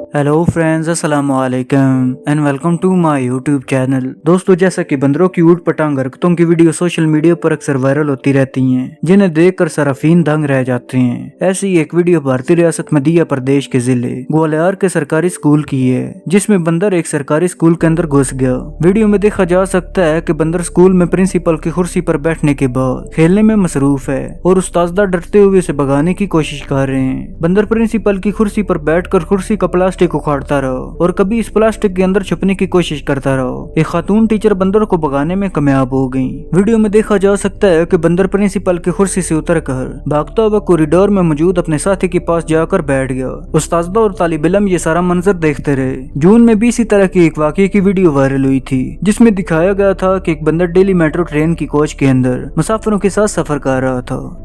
Hello friends, अस्सलाम वालेकुम and welcome to my YouTube channel. दोस्तों, जैसा कि बंदरों की ऊट पटांग हरकतों की वीडियो सोशल मीडिया पर अक्सर वायरल होती रहती हैं, जिन्हें देखकर सराफीन दंग रह जाते हैं। ऐसी एक वीडियो भारतीय रियासत मध्य प्रदेश के जिले ग्वालियर के सरकारी स्कूल की है, जिसमें बंदर एक सरकारी स्कूल के अंदर घुस गया। वीडियो में देखा जा सकता है कि बंदर स्कूल में प्रिंसिपल की कुर्सी पर बैठने के बाद खेलने में मसरूफ है और उस्ताद डरते हुए उसे भगाने की कोशिश कर रहे हैं। बंदर प्रिंसिपल की कुर्सी पर बैठकर कुर्सी का प्लास्टिक उखाड़ता रहो और कभी इस प्लास्टिक के अंदर छुपने की कोशिश करता रहो। एक खातून टीचर बंदर को भगाने में कामयाब हो गई। वीडियो में देखा जा सकता है कि बंदर प्रिंसिपल की कुर्सी से उतरकर भागता हुआ कॉरिडोर में मौजूद अपने साथी के पास जाकर बैठ गया। उस्ताद और तालिब इल्म ये सारा मंजर देखते रहे। जून में भी इसी तरह की एक वाकये की वीडियो वायरल हुई थी, जिसमें दिखाया गया था कि एक बंदर डेली मेट्रो ट्रेन की कोच के अंदर मुसाफिरों के साथ सफर कर रहा था।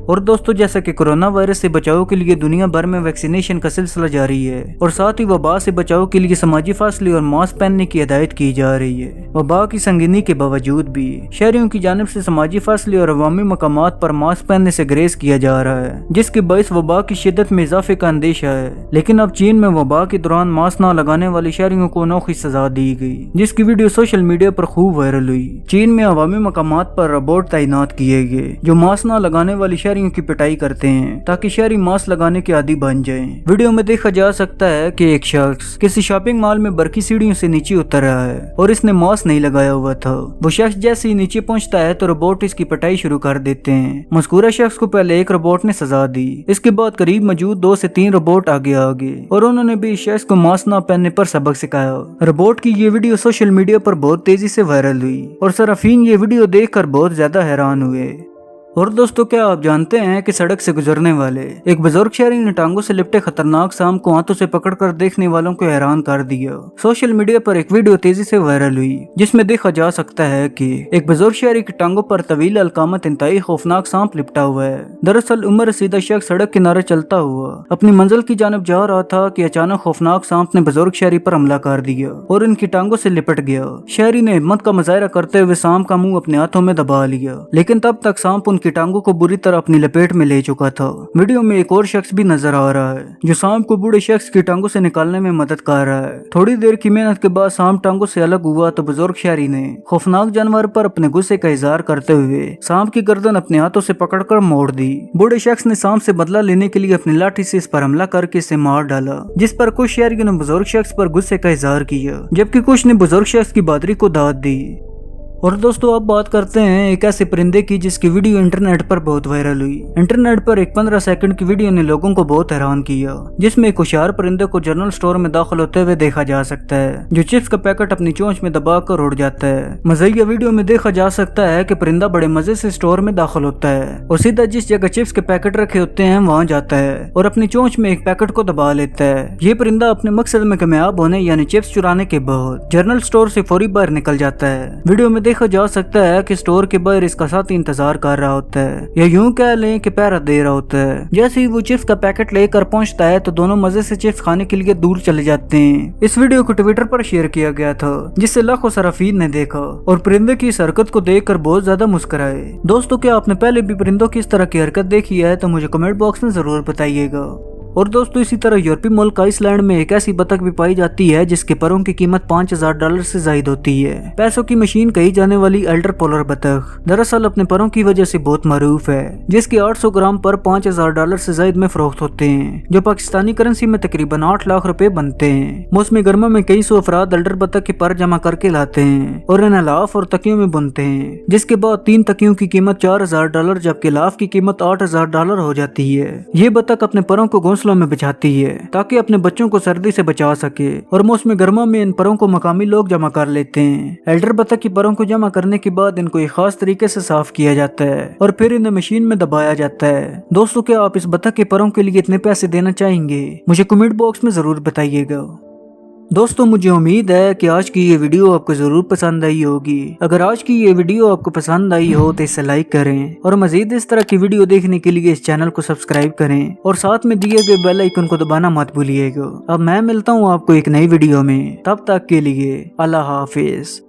और दोस्तों, जैसा कि कोरोना वायरस से बचाव के लिए दुनिया भर में वैक्सीनेशन का सिलसिला जारी है और साथ ही वबा से बचाव के लिए समाजी फासले और मास्क पहनने की हिदायत की जा रही है। वबा की संगीनी के बावजूद भी शहरियों की जानिब से समाजी फासले और अवामी मकामात पर मास्क पहनने से ग्रेज किया जा रहा है, जिसके बायस वबा की शिद्दत में इजाफे का अंदेशा है। लेकिन अब चीन में वबा के दौरान मास्क न लगाने वाले शहरियों को अनोखी सजा दी गई, जिसकी वीडियो सोशल मीडिया पर खूब वायरल हुई। चीन में अवामी मकामात पर रोबोट तैनात किए गए जो मास्क न लगाने वाले शहरियों की पिटाई करते हैं ताकि शहरी मास्क लगाने के आदी बन जाएं। वीडियो में देखा जा सकता है कि एक शख्स किसी शॉपिंग मॉल में बरकी सीढ़ियों से नीचे उतर रहा है और इसने मास्क नहीं लगाया हुआ था। वो शख्स जैसे ही नीचे पहुंचता है तो रोबोट इसकी पिटाई शुरू कर देते हैं। मज़कूरा शख्स को पहले एक रोबोट ने सजा दी, इसके बाद करीब मौजूद 2 से 3 रोबोट आगे आ गए और उन्होंने भी इस शख्स को मास्क न पहनने पर सबक सिखाया। रोबोट की ये वीडियो सोशल मीडिया पर बहुत तेजी से वायरल हुई और सराफीन ये वीडियो देखकर बहुत ज्यादा हैरान हुए। और दोस्तों, क्या आप जानते हैं कि सड़क से गुजरने वाले एक बुजुर्ग शहरी ने टांगों से लिपटे खतरनाक सांप को हाथों से पकड़कर देखने वालों को हैरान कर दिया। सोशल मीडिया पर एक वीडियो तेजी से वायरल हुई, जिसमें देखा जा सकता है कि एक बुजुर्ग शहरी की टांगों पर तवील अलकामत इंतहाई खौफनाक सांप लिपटा हुआ है। दरअसल उम्र रसीदा शख्स सड़क किनारे चलता हुआ अपनी मंजिल की जानब जा रहा था कि अचानक खौफनाक सांप ने बुजुर्ग शहरी पर हमला कर दिया और इनकी टांगों से लिपट गया। शहरी ने हिम्मत का मुजाहरा करते हुए सांप का मुंह अपने हाथों में दबा लिया, लेकिन तब तक सांप की टांगों को बुरी तरह अपनी लपेट में ले चुका था। वीडियो में एक और शख्स भी नजर आ रहा है जो सांप को बूढ़े शख्स की टांगों से निकालने में मदद कर रहा है। थोड़ी देर की मेहनत के बाद सांप टांगों से अलग हुआ तो बुजुर्ग शहरी ने खौफनाक जानवर पर अपने गुस्से का इजहार करते हुए सांप की गर्दन अपने हाथों से पकड़कर मोड़ दी। बूढ़े शख्स ने सांप से बदला लेने के लिए अपनी लाठी से इस पर हमला करके इसे मार डाला, जिस पर कुछ शहरियों ने बुजुर्ग शख्स पर गुस्से का इजहार किया, जबकि कुछ ने बुजुर्ग शख्स की बहादुरी को दाद दी। और दोस्तों, अब बात करते हैं एक ऐसे परिंदे की जिसकी वीडियो इंटरनेट पर बहुत वायरल हुई। इंटरनेट पर एक 15 सेकंड की वीडियो ने लोगों को बहुत हैरान किया, जिसमें एक होशियार परिंदे को जनरल स्टोर में दाखिल होते हुए देखा जा सकता है, जो चिप्स का पैकेट अपनी चोंच में दबाकर उड़ जाता है। मज़ेदार वीडियो में देखा जा सकता है कि परिंदा बड़े मजे से स्टोर में दाखिल होता है और सीधा जिस जगह चिप्स के पैकेट रखे होते हैं वहाँ जाता है और अपनी चोंच में एक पैकेट को दबा लेता है। ये परिंदा अपने मकसद में कामयाब होने यानी चिप्स चुराने के बाद जनरल स्टोर से फौरी बाहर निकल जाता है। वीडियो में देखा जा सकता है कि स्टोर के बाहर इसका साथी इंतजार कर रहा होता है, या यूं कह लें कि पहरा दे रहा होता है। जैसे ही वो चिप्स का पैकेट लेकर पहुंचता है तो दोनों मजे से चिप्स खाने के लिए दूर चले जाते हैं। इस वीडियो को ट्विटर पर शेयर किया गया था, जिससे लाखों सराफीन ने देखा और परिंदे की इस हरकत को देखकर बहुत ज्यादा मुस्कुराए। दोस्तों, क्या आपने पहले भी परिंदों की इस तरह की हरकत देखी है तो मुझे कमेंट बॉक्स में जरूर बताइएगा। और दोस्तों, इसी तरह यूरोपीय मुल्क आइसलैंड में एक ऐसी बतख भी पाई जाती है जिसके परों की कीमत $5000 से ज्यादा होती है। पैसों की मशीन कही जाने वाली अल्टर पोलर बतख दरअसल अपने परों की वजह से बहुत मरूफ है, जिसके 800 ग्राम पर $5000 से ज्यादा में फरोख्त होते हैं, जो पाकिस्तानी करेंसी में तकरीबन 8 लाख रुपए बनते हैं। मौसमी गर्मा में कई सौ अफराद अल्टर बतख के पर जमा करके लाते हैं और इन्हें लाफ और तकियों में बुनते हैं, जिसके बाद 3 तकियों की कीमत $4000 जबकि लाफ की कीमत $8000 हो जाती है। ये बतख अपने परों को में बिछाती है ताकि अपने बच्चों को सर्दी से बचा सके और मौसम गर्मा में इन परों को मकामी लोग जमा कर लेते हैं। एल्डर बतख की परों को जमा करने के बाद इनको एक खास तरीके से साफ किया जाता है और फिर इन्हें मशीन में दबाया जाता है। दोस्तों, क्या आप इस बतख के परों के लिए इतने पैसे देना चाहेंगे? मुझे कमेंट बॉक्स में जरूर बताइएगा। दोस्तों, मुझे उम्मीद है कि आज की ये वीडियो आपको जरूर पसंद आई होगी। अगर आज की ये वीडियो आपको पसंद आई हो तो इसे लाइक करें और मजीद इस तरह की वीडियो देखने के लिए इस चैनल को सब्सक्राइब करें और साथ में दिए गए बेल आइकन को दबाना मत भूलिएगा। अब मैं मिलता हूँ आपको एक नई वीडियो में, तब तक के लिए अल्लाह हाफिज।